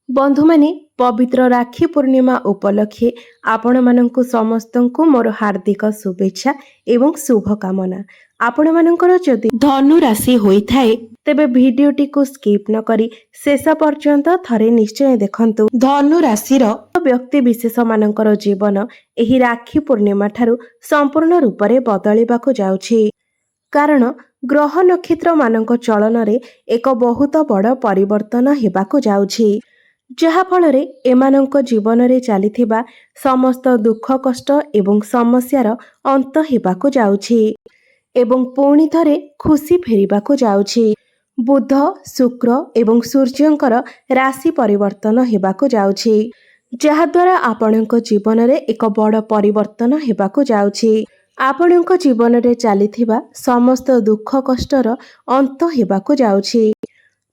बंधु माने पवित्र राखी पूर्णिमा उपलक्षे आपण मानंकु समस्तंकु मोर हार्दिक शुभेच्छा एवं शुभकामना। आपण मानंकर जदि धनु राशि होई थाए तेबे भिडियोटी को स्किप न करी शेष पर्यंत थरे निश्चय देखंतु। धनु राशिर व्यक्ति विशेष मानंकर जीवन एही राखी पूर्णिमा ठारू संपूर्ण रूपरे बदलिबाकु जाउछि, कारण ग्रह नक्षत्र मानक चलन रे एक बहुत बड़ परिवर्तन हेबाकु जाउछि, जहा फଳରେ एमानंक जीवन रे चलीथिबा समस्त दुख कष्ट एवं समस्यार अंत हेबाकु जाउछि एवं पुणी थरे खुशी फेरिबाकु जाउछि। बुध शुक्र एवं सूर्यंकर राशि परिवर्तन हेबाकु जाउछि, जहा द्वारा आपणक जीवन रे एक बड़ परिवर्तन हेबाकु जाउछि। आपणक जीवन रे चलीथिबा समस्त दुख कष्टर अंत हेबाकु जाउछि।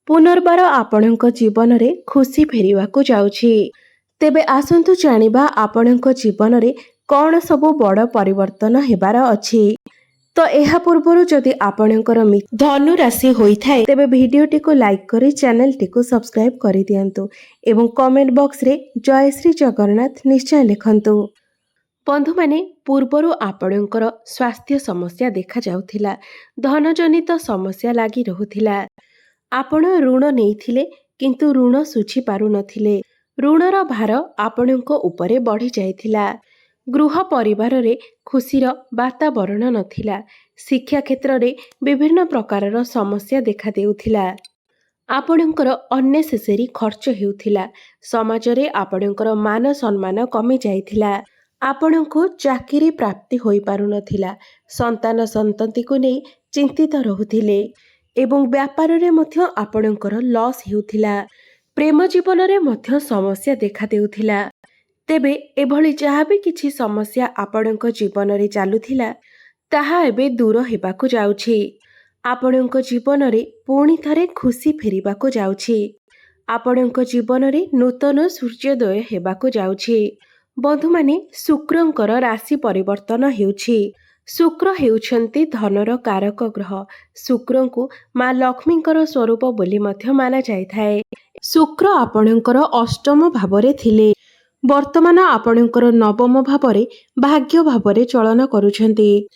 पुनर्बार आपणक जीवन रे खुशी फेरिबाकु जाउछि। तेबे आसंतु जानिबा आपणक जीवन रे कौन सबु बड़ परिवर्तन हेबार अछि। तो एहा पूर्वरु जदि आपणकर धनु राशि होई थाए तेबे भिडियोटी को लाइक करी चैनल टी को सब्सक्राइब करि दियंतु एवं कमेंट बॉक्स रे जय श्री जगन्नाथ निश्चय लिखंतु। बंधु माने पूर्वरु आपणकर स्वास्थ्य समस्या देखा जाउथिला, धनजनित समस्या लागी रहुथिला। आपण ऋण नेइथिले किंतु ऋण सुझी पारु नथिले, ऋणर भार आपणक उपरे बढ़ी जाइथिला। गृह परिवार रे खुशीर वातावरण नथिला, शिक्षा क्षेत्र रे विभिन्न प्रकारर समस्या देखा देउथिला। आपणकर अनेसेसरी खर्च हेउथिला, समाज रे आपणकर मान सम्मान कमी जाइथिला। आपणको चाकरी प्राप्ति होई पारु नथिला, संतान संतति को नै चिंतित रहुथिले एवं व्यापार रे मध्य आपणकर लॉस हेउथिला। प्रेम जीवन रे मध्य समस्या देखा देउथिला। तेबे एभली जहाँ भी किछि समस्या आपणक जीवन रे चालुथिला ताहा एबे दूर हेबाकु जाउछि। आपणक जीवन रे पुणी थरे खुशी फेरिबाकु जाउछि। आपणक जीवन रे नूतन सूर्योदय हेबाकु जाउछि। बंधु माने शुक्रंकर राशि परिवर्तन हेउछि। शुक्र हेउछंती धनर कारक ग्रह। शुक्रंकु माँ लक्ष्मींकर स्वरूप बोली मध्य माना जाइथाए। शुक्र आपणकर अष्टम भावरे थिले, वर्तमान आपणकर नवम भावरे भाग्य भावरे चलन करुछंती।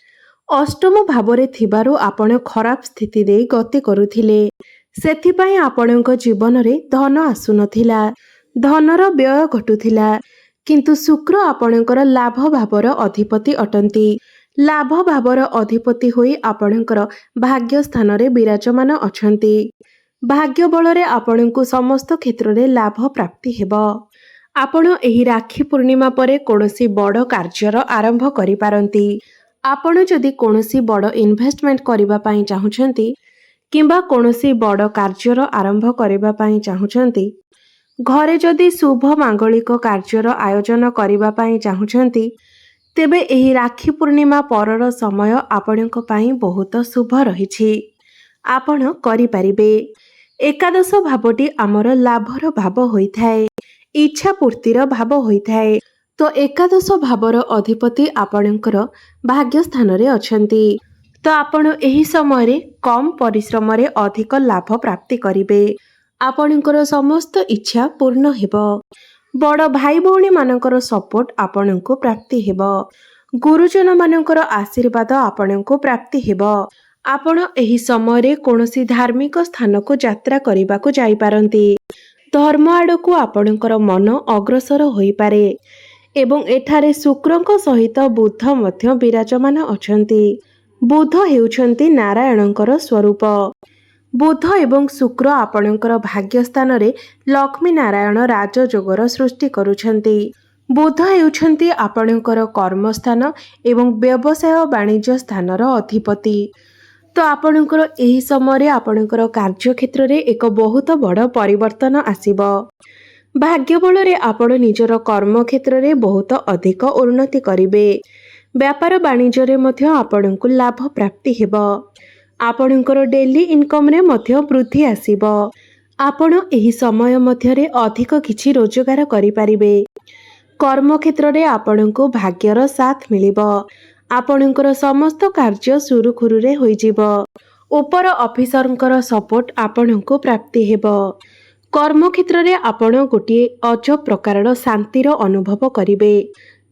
अष्टम भावरे थिबारु आपण खराब स्थिति दे गति करुथिले, सेथिपाई आपणक जीवन रे धन आसुनथिला, धनर व्यय घटुथिला। किंतु शुक्र आपणकर लाभ भावर अधिपति अटंती। लाभ भावर अधिपति होई आपणकर भाग्य स्थान रे विराजमान अछंती। भाग्य बल रे आपणकु समस्त क्षेत्र रे लाभ प्राप्ति हेबो। आपण एही राखी पूर्णिमा परे कोनोसी बड़ कार्यर आरंभ करि पारंती। आपण जदि कोनोसी बड़ इन्वेस्टमेंट करिबा पई चाहुछंती किंबा कोनोसी बड़ कार्यर आरंभ करिबा पई चाहुछंती, घरे जदि शुभ मांगलिक कार्यर आयोजन करिबा पई चाहुछंती, तेबे एही राखी पूर्णिमा परर समय आपणक पई बहुत शुभ रहिछि। आपण करि पारिबे। एकादश भावटी आमर लाभर भाव होइथाए, इच्छा पूर्तिर भाव होइथाए। तो एकादश भावर अधिपति आपणकर भाग्य स्थान रे अछंती। तो आपण एही समय रे कम परिश्रम रे अधिक लाभ प्राप्ति करिबे। आपणकर समस्त इच्छा पूर्ण हेबो। बड़ भाई भौणी मानकर सपोर्ट आपणको प्राप्ति हेबो। गुरुजन मानकर आशीर्वाद आपणको प्राप्ति हेबो। आपण एही समय रे कोनोसी धार्मिक स्थान को यात्रा करिबाकु जाई पारंती। धर्म आड़कू आपणकर मन अग्रसर होई पारे एवं एठारे शुक्रंक सहित बुध मध्य विराजमान अछंती। बुध हेउछंती नारायणंकर स्वरूप। बुध एवं शुक्र आपणकर भाग्य स्थान रे लक्ष्मी नारायण राजयोगर सृष्टि करुछंती। बुध हेउछंती आपणकर कर्मस्थान एवं व्यवसाय वाणिज्य स्थानर अधिपति। तो आपणकर एही समय रे आपणकर कार्य क्षेत्र रे एक बहुत बड़ परिवर्तन आसीबो। भाग्य बल रे आपण निजर कर्म क्षेत्र रे बहुत अधिक उन्नति करिवे। व्यापार वाणिज्य रे मध्य आपणकु लाभ प्राप्ति हेबो। आपणकर डेली इनकम रे मध्य वृद्धि आसीबो। आपण एही समय मध्य रे अधिक किछि रोजगार करि पारिबे। कर्म क्षेत्र रे आपणकु भाग्यर साथ मिलिबो। आपणकर समस्त कार्य सुरुखुरु रे होई जिवो। ऊपर ऑफिसरंकर सपोर्ट आपणकु प्राप्ति हेबो। କର୍ମକ୍ଷେତ୍ରରେ ଆପଣ ଗୋଟିଏ ଅଜବ ପ୍ରକାରର ଶାନ୍ତିର ଅନୁଭବ କରିବେ।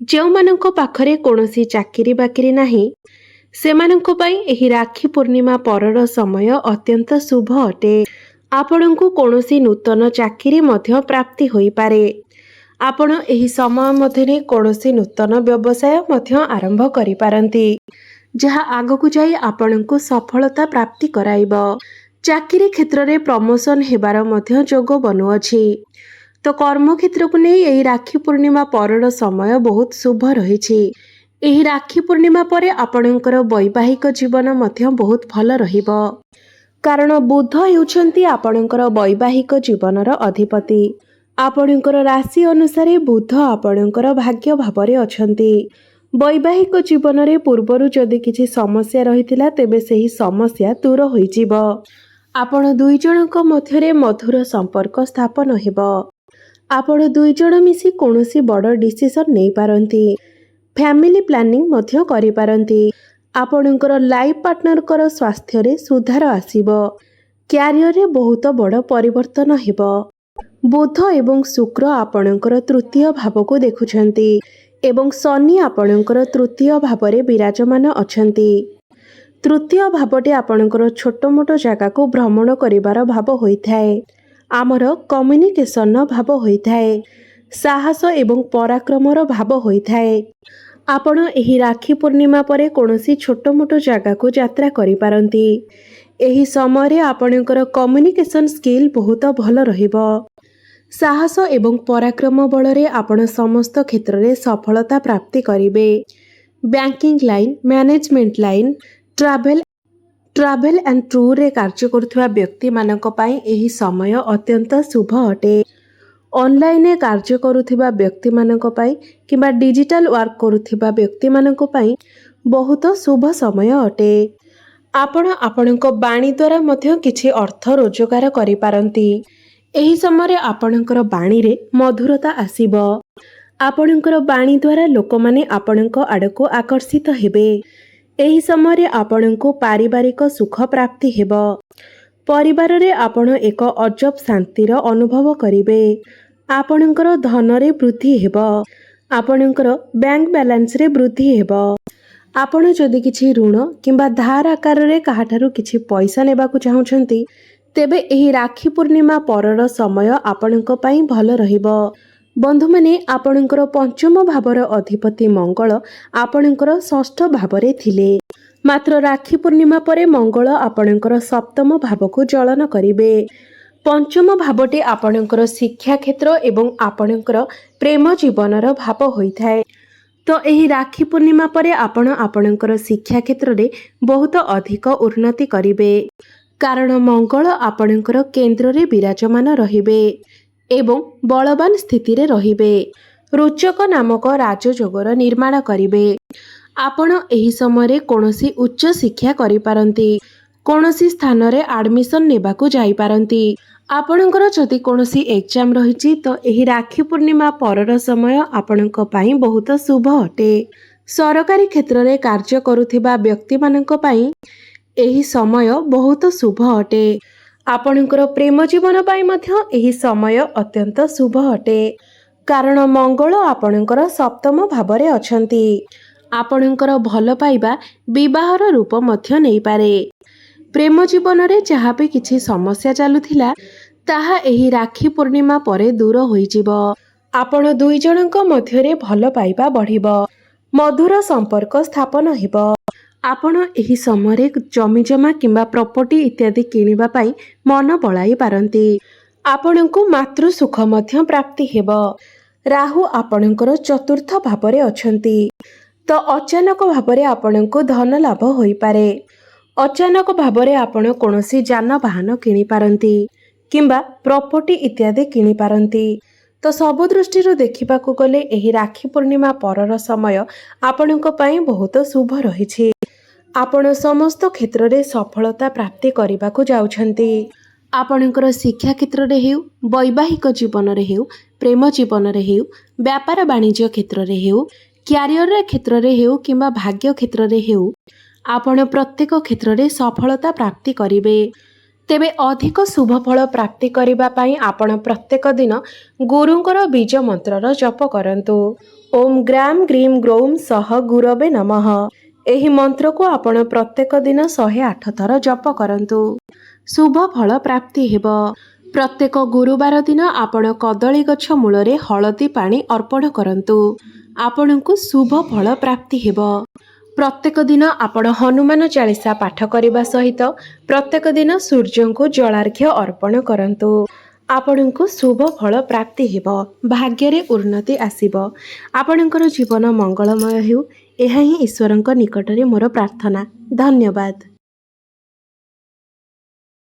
ଯେଉଁମାନଙ୍କ ପାଖରେ କୌଣସି ଚାକିରି ବାକିରି ନାହିଁ ସେମାନଙ୍କ ପାଇଁ ଏହି ରାକ୍ଷୀ ପୂର୍ଣ୍ଣିମା ପରର ସମୟ ଅତ୍ୟନ୍ତ ଶୁଭ ଅଟେ। ଆପଣଙ୍କୁ କୌଣସି ନୂତନ ଚାକିରି ମଧ୍ୟ ପ୍ରାପ୍ତି ହୋଇପାରେ। ଆପଣ ଏହି ସମୟ ମଧ୍ୟରେ କୌଣସି ନୂତନ ବ୍ୟବସାୟ ମଧ୍ୟ ଆରମ୍ଭ କରିପାରନ୍ତି, ଯାହା ଆଗକୁ ଯାଇ ଆପଣଙ୍କୁ ସଫଳତା ପ୍ରାପ୍ତି କରାଇବ। ଚାକିରି କ୍ଷେତ୍ରରେ ପ୍ରମୋସନ ହେବାର ମଧ୍ୟ ଯୋଗ ବନୁଅଛି। ତ କର୍ମକ୍ଷେତ୍ରକୁ ନେଇ ଏହି ରାକ୍ଷୀ ପୂର୍ଣ୍ଣିମା ପରର ସମୟ ବହୁତ ଶୁଭ ରହିଛି। ଏହି ରାକ୍ଷୀ ପୂର୍ଣ୍ଣିମା ପରେ ଆପଣଙ୍କର ବୈବାହିକ ଜୀବନ ମଧ୍ୟ ବହୁତ ଭଲ ରହିବ, କାରଣ ବୁଧ ହେଉଛନ୍ତି ଆପଣଙ୍କର ବୈବାହିକ ଜୀବନର ଅଧିପତି। ଆପଣଙ୍କର ରାଶି ଅନୁସାରେ ବୁଧ ଆପଣଙ୍କର ଭାଗ୍ୟ ଭାବରେ ଅଛନ୍ତି। ବୈବାହିକ ଜୀବନରେ ପୂର୍ବରୁ ଯଦି କିଛି ସମସ୍ୟା ରହିଥିଲା ତେବେ ସେହି ସମସ୍ୟା ଦୂର ହୋଇଯିବ। ଆପଣ ଦୁଇ ଜଣଙ୍କ ମଧ୍ୟରେ ମଧୁର ସମ୍ପର୍କ ସ୍ଥାପନ ହେବ। ଆପଣ ଦୁଇ ଜଣ ମିଶି କୌଣସି ବଡ଼ ଡିସିସନ୍ ନେଇପାରନ୍ତି। ଫ୍ୟାମିଲି ପ୍ଲାନିଂ ମଧ୍ୟ କରିପାରନ୍ତି। ଆପଣଙ୍କର ଲାଇଫ୍ ପାର୍ଟନରଙ୍କର ସ୍ୱାସ୍ଥ୍ୟରେ ସୁଧାର ଆସିବ। କ୍ୟାରିୟରରେ ବହୁତ ବଡ଼ ପରିବର୍ତ୍ତନ ହେବ। ବୁଧ ଏବଂ ଶୁକ୍ର ଆପଣଙ୍କର ତୃତୀୟ ଭାବକୁ ଦେଖୁଛନ୍ତି ଏବଂ ଶନି ଆପଣଙ୍କର ତୃତୀୟ ଭାବରେ ବିରାଜମାନ ଅଛନ୍ତି। ତୃତୀୟ ଭାବଟି ଆପଣଙ୍କର ଛୋଟ ମୋଟ ଜାଗାକୁ ଭ୍ରମଣ କରିବାର ଭାବ ହୋଇଥାଏ। ଆମର କମ୍ୟୁନିକେସନର ଭାବ ହୋଇଥାଏ। ସାହସ ଏବଂ ପରାକ୍ରମର ଭାବ ହୋଇଥାଏ। ଆପଣ ଏହି ରାକ୍ଷୀ ପୂର୍ଣ୍ଣିମା ପରେ କୌଣସି ଛୋଟ ମୋଟ ଜାଗାକୁ ଯାତ୍ରା କରିପାରନ୍ତି। ଏହି ସମୟରେ ଆପଣଙ୍କର କମ୍ୟୁନିକେସନ ସ୍କିଲ୍ ବହୁତ ଭଲ ରହିବ। ସାହସ ଏବଂ ପରାକ୍ରମ ବଳରେ ଆପଣ ସମସ୍ତ କ୍ଷେତ୍ରରେ ସଫଳତା ପ୍ରାପ୍ତି କରିବେ। Banking line, management line, travel and ଟୁର୍ରେ କାର୍ଯ୍ୟ କରୁଥିବା ବ୍ୟକ୍ତିମାନଙ୍କ ପାଇଁ ଏହି ସମୟ ଅତ୍ୟନ୍ତ ଶୁଭ ଅଟେ। ଅନଲାଇନରେ କାର୍ଯ୍ୟ କରୁଥିବା ବ୍ୟକ୍ତିମାନଙ୍କ ପାଇଁ କିମ୍ବା ଡିଜିଟାଲ ୱାର୍କ କରୁଥିବା ବ୍ୟକ୍ତିମାନଙ୍କ ପାଇଁ ବହୁତ ଶୁଭ ସମୟ ଅଟେ। ଆପଣ ଆପଣଙ୍କ ବାଣୀ ଦ୍ୱାରା ମଧ୍ୟ କିଛି ଅର୍ଥ ରୋଜଗାର କରିପାରନ୍ତି। ଏହି ସମୟରେ ଆପଣଙ୍କର ବାଣୀରେ ମଧୁରତା ଆସିବ। ଆପଣଙ୍କର ବାଣୀ ଦ୍ୱାରା ଲୋକମାନେ ଆପଣଙ୍କ ଆଡ଼କୁ ଆକର୍ଷିତ ହେବେ। ଏହି ସମୟରେ ଆପଣଙ୍କୁ ପାରିବାରିକ ସୁଖ ପ୍ରାପ୍ତି ହେବ। ପରିବାରରେ ଆପଣ ଏକ ଅଜବ ଶାନ୍ତିର ଅନୁଭବ କରିବେ। ଆପଣଙ୍କର ଧନରେ ବୃଦ୍ଧି ହେବ। ଆପଣଙ୍କର ବ୍ୟାଙ୍କ ବାଲାନ୍ସରେ ବୃଦ୍ଧି ହେବ। ଆପଣ ଯଦି କିଛି ଋଣ କିମ୍ବା ଧାର ଆକାରରେ କାହାଠାରୁ କିଛି ପଇସା ନେବାକୁ ଚାହୁଁଛନ୍ତି ତେବେ ଏହି ରାକ୍ଷୀ ପୂର୍ଣ୍ଣିମା ପରର ସମୟ ଆପଣଙ୍କ ପାଇଁ ଭଲ ରହିବ। ବନ୍ଧୁମାନେ, ଆପଣଙ୍କର ପଞ୍ଚମ ଭାବର ଅଧିପତି ମଙ୍ଗଳ ଆପଣଙ୍କର ଷଷ୍ଠ ଭାବରେ ଥିଲେ। ମାତ୍ର ରାକ୍ଷୀ ପୂର୍ଣ୍ଣିମା ପରେ ମଙ୍ଗଳ ଆପଣଙ୍କର ସପ୍ତମ ଭାବକୁ ଚଳନ କରିବେ। ପଞ୍ଚମ ଭାବଟି ଆପଣଙ୍କର ଶିକ୍ଷା କ୍ଷେତ୍ର ଏବଂ ଆପଣଙ୍କର ପ୍ରେମ ଜୀବନର ଭାବ ହୋଇଥାଏ। ତ ଏହି ରାକ୍ଷୀ ପୂର୍ଣ୍ଣିମା ପରେ ଆପଣ ଆପଣଙ୍କର ଶିକ୍ଷା କ୍ଷେତ୍ରରେ ବହୁତ ଅଧିକ ଉନ୍ନତି କରିବେ, କାରଣ ମଙ୍ଗଳ ଆପଣଙ୍କର କେନ୍ଦ୍ରରେ ବିରାଜମାନ ରହିବେ ଏବଂ ବଳବାନ ସ୍ଥିତିରେ ରହିବେ। ରୋଚକ ନାମକ ରାଜଯୋଗର ନିର୍ମାଣ କରିବେ। ଆପଣ ଏହି ସମୟରେ କୌଣସି ଉଚ୍ଚ ଶିକ୍ଷା କରିପାରନ୍ତି। କୌଣସି ସ୍ଥାନରେ ଆଡମିସନ ନେବାକୁ ଯାଇପାରନ୍ତି। ଆପଣଙ୍କର ଯଦି କୌଣସି ଏକ୍ଜାମ ରହିଛି ତ ଏହି ରାକ୍ଷୀ ପୂର୍ଣ୍ଣିମା ପରର ସମୟ ଆପଣଙ୍କ ପାଇଁ ବହୁତ ଶୁଭ ଅଟେ। ସରକାରୀ କ୍ଷେତ୍ରରେ କାର୍ଯ୍ୟ କରୁଥିବା ବ୍ୟକ୍ତିମାନଙ୍କ ପାଇଁ ଏହି ସମୟ ବହୁତ ଶୁଭ ଅଟେ। ଆପଣଙ୍କର ପ୍ରେମ ଜୀବନ ପାଇଁ ମଧ୍ୟ ଏହି ସମୟ ଅତ୍ୟନ୍ତ ଶୁଭ ଅଟେ, କାରଣ ମଙ୍ଗଳ ଆପଣଙ୍କର ସପ୍ତମ ଭାବରେ ଅଛନ୍ତି। ଆପଣଙ୍କର ଭଲ ପାଇବା ବିବାହର ରୂପ ମଧ୍ୟ ନେଇପାରେ। ପ୍ରେମ ଜୀବନରେ ଯାହା ବି କିଛି ସମସ୍ୟା ଚାଲୁଥିଲା ତାହା ଏହି ରାକ୍ଷୀ ପୂର୍ଣ୍ଣିମା ପରେ ଦୂର ହୋଇଯିବ। ଆପଣ ଦୁଇ ଜଣଙ୍କ ମଧ୍ୟରେ ଭଲ ପାଇବା ବଢ଼ିବ। ମଧୁର ସମ୍ପର୍କ ସ୍ଥାପନ ହେବ। ଆପଣ ଏହି ସମୟରେ ଜମିଜମା କିମ୍ବା ପ୍ରପର୍ଟି ଇତ୍ୟାଦି କିଣିବା ପାଇଁ ମନ ବଳାଇ ପାରନ୍ତି। ଆପଣଙ୍କୁ ମାତୃ ସୁଖ ମଧ୍ୟ ପ୍ରାପ୍ତି ହେବ। ରାହୁ ଆପଣଙ୍କର ଚତୁର୍ଥ ଭାବରେ ଅଛନ୍ତି। ତ ଅଚାନକ ଭାବରେ ଆପଣଙ୍କୁ ଧନ ଲାଭ ହୋଇପାରେ। ଅଚାନକ ଭାବରେ ଆପଣ କୌଣସି ଯାନବାହନ କିଣିପାରନ୍ତି କିମ୍ବା ପ୍ରପର୍ଟି ଇତ୍ୟାଦି କିଣିପାରନ୍ତି। ତ ସବୁ ଦୃଷ୍ଟିରୁ ଦେଖିବାକୁ ଗଲେ ଏହି ରାକ୍ଷୀ ପୂର୍ଣ୍ଣିମା ପରର ସମୟ ଆପଣଙ୍କ ପାଇଁ ବହୁତ ଶୁଭ ରହିଛି। ଆପଣ ସମସ୍ତ କ୍ଷେତ୍ରରେ ସଫଳତା ପ୍ରାପ୍ତି କରିବାକୁ ଯାଉଛନ୍ତି। ଆପଣଙ୍କର ଶିକ୍ଷା କ୍ଷେତ୍ରରେ ହେଉ, ବୈବାହିକ ଜୀବନରେ ହେଉ, ପ୍ରେମ ଜୀବନରେ ହେଉ, ବ୍ୟାପାର ବାଣିଜ୍ୟ କ୍ଷେତ୍ରରେ ହେଉ, କ୍ୟାରିୟର କ୍ଷେତ୍ରରେ ହେଉ କିମ୍ବା ଭାଗ୍ୟ କ୍ଷେତ୍ରରେ ହେଉ, ଆପଣ ପ୍ରତ୍ୟେକ କ୍ଷେତ୍ରରେ ସଫଳତା ପ୍ରାପ୍ତି କରିବେ। ତେବେ ଅଧିକ ଶୁଭ ଫଳ ପ୍ରାପ୍ତି କରିବା ପାଇଁ ଆପଣ ପ୍ରତ୍ୟେକ ଦିନ ଗୁରୁଙ୍କର ବୀଜ ମନ୍ତ୍ରର ଜପ କରନ୍ତୁ। ଓମ୍ ଗ୍ରାମ୍ ଗ୍ରୀମ୍ ଗ୍ରୌମ୍ ସହ ଗୁରବେ ନମଃ। ଏହି ମନ୍ତ୍ରକୁ ଆପଣ ପ୍ରତ୍ୟେକ ଦିନ 108 ଥର ଜପ କରନ୍ତୁ। ଶୁଭ ଫଳ ପ୍ରାପ୍ତି ହେବ। ପ୍ରତ୍ୟେକ ଗୁରୁବାର ଦିନ ଆପଣ କଦଳୀ ଗଛ ମୂଳରେ ହଳଦୀ ପାଣି ଅର୍ପଣ କରନ୍ତୁ। ଆପଣଙ୍କୁ ଶୁଭ ଫଳ ପ୍ରାପ୍ତି ହେବ। ପ୍ରତ୍ୟେକ ଦିନ ଆପଣ ହନୁମାନ ଚାଳିଶା ପାଠ କରିବା ସହିତ ପ୍ରତ୍ୟେକ ଦିନ ସୂର୍ଯ୍ୟଙ୍କୁ ଜଳାର୍ଘ୍ୟ ଅର୍ପଣ କରନ୍ତୁ। ଆପଣଙ୍କୁ ଶୁଭ ଫଳ ପ୍ରାପ୍ତି ହେବ। ଭାଗ୍ୟରେ ଉନ୍ନତି ଆସିବ। ଆପଣଙ୍କର ଜୀବନ ମଙ୍ଗଳମୟ ହେଉ, ଏହା ହିଁ ଈଶ୍ୱରଙ୍କ ନିକଟରେ ମୋର ପ୍ରାର୍ଥନା। ଧନ୍ୟବାଦ।